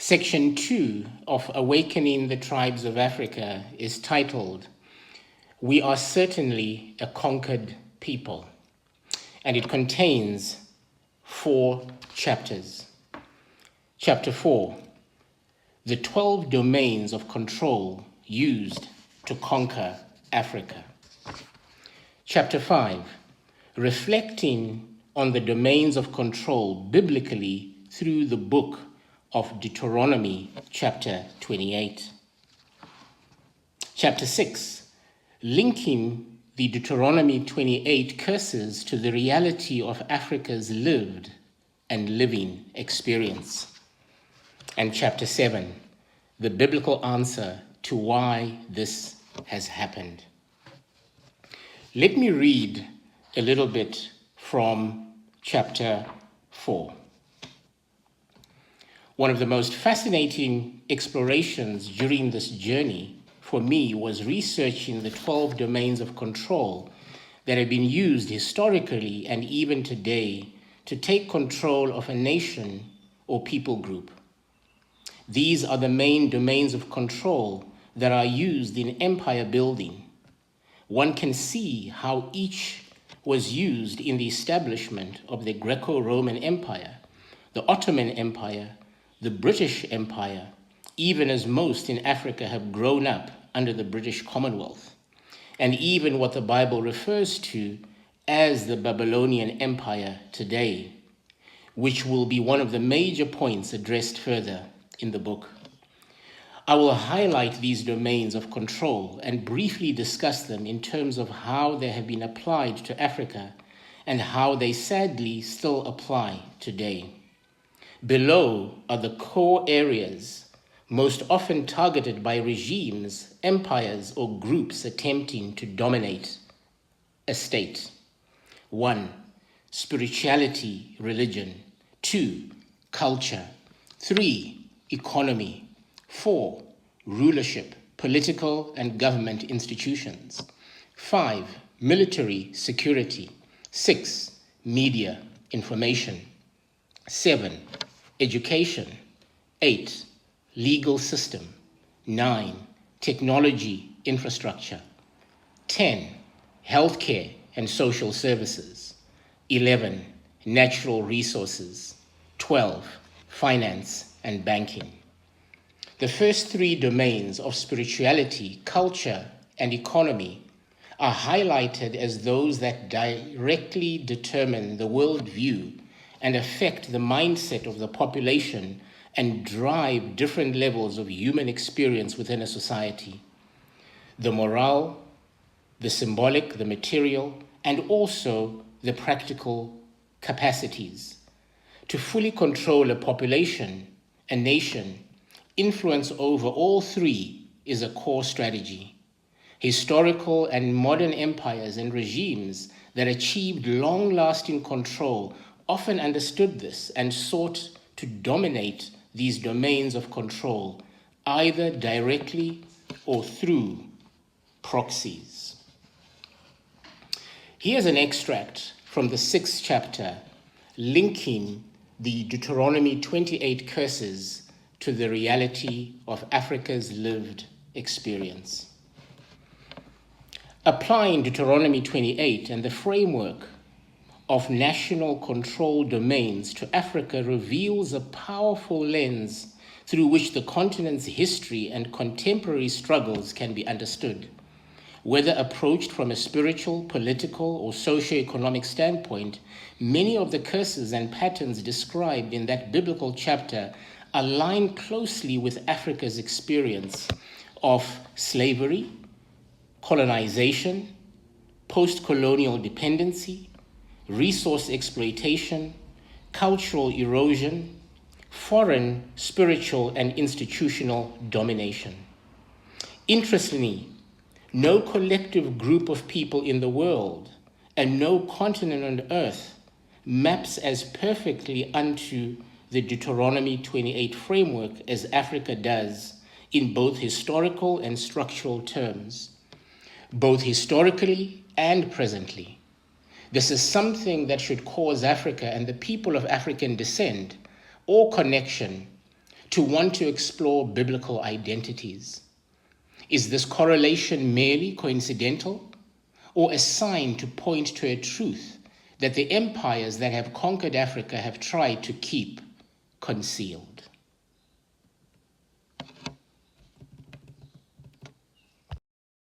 Section 2 of Awakening the Tribes of Africa is titled, "We Are Certainly a Conquered People," and it contains 4 chapters. Chapter 4, the 12 domains of control used to conquer Africa. Chapter 5, reflecting on the domains of control biblically through the book of Deuteronomy, chapter 28. Chapter 6, linking the Deuteronomy 28 curses to the reality of Africa's lived and living experience. And chapter 7, the biblical answer to why this has happened. Let me read a little bit from chapter 4. One of the most fascinating explorations during this journey for me was researching the 12 domains of control that have been used historically and even today to take control of a nation or people group. These are the main domains of control that are used in empire building. One can see how each was used in the establishment of the Greco-Roman Empire, the Ottoman Empire, the British Empire, even as most in Africa have grown up under the British Commonwealth, and even what the Bible refers to as the Babylonian Empire today, which will be one of the major points addressed further in the book. I will highlight these domains of control and briefly discuss them in terms of how they have been applied to Africa and how they sadly still apply today. Below are the core areas most often targeted by regimes, empires, or groups attempting to dominate a state. 1. Spirituality, religion. 2. Culture. 3. Economy. 4. Rulership, political and government institutions. 5. Military security. 6. Media, information. 7. Education. 8. Legal system. 9. Technology infrastructure. 10. Healthcare and social services. 11. Natural resources. 12. Finance and banking. The first 3 domains of spirituality, culture, and economy are highlighted as those that directly determine the worldview and affect the mindset of the population and drive different levels of human experience within a society. The moral, the symbolic, the material, and also the practical capacities. To fully control a population, a nation, influence over all 3 is a core strategy. Historical and modern empires and regimes that achieved long-lasting control often understood this and sought to dominate these domains of control, either directly or through proxies. Here's an extract from the 6th chapter, linking the Deuteronomy 28 curses to the reality of Africa's lived experience. Applying Deuteronomy 28 and the framework of national control domains to Africa reveals a powerful lens through which the continent's history and contemporary struggles can be understood. Whether approached from a spiritual, political, or socio-economic standpoint, many of the curses and patterns described in that biblical chapter align closely with Africa's experience of slavery, colonization, post-colonial dependency, resource exploitation, cultural erosion, foreign, spiritual, and institutional domination. Interestingly, no collective group of people in the world and no continent on earth maps as perfectly unto the Deuteronomy 28 framework as Africa does in both historical and structural terms, both historically and presently. This is something that should cause Africa and the people of African descent or connection to want to explore biblical identities? Is this correlation merely coincidental, or a sign to point to a truth that the empires that have conquered Africa have tried to keep concealed?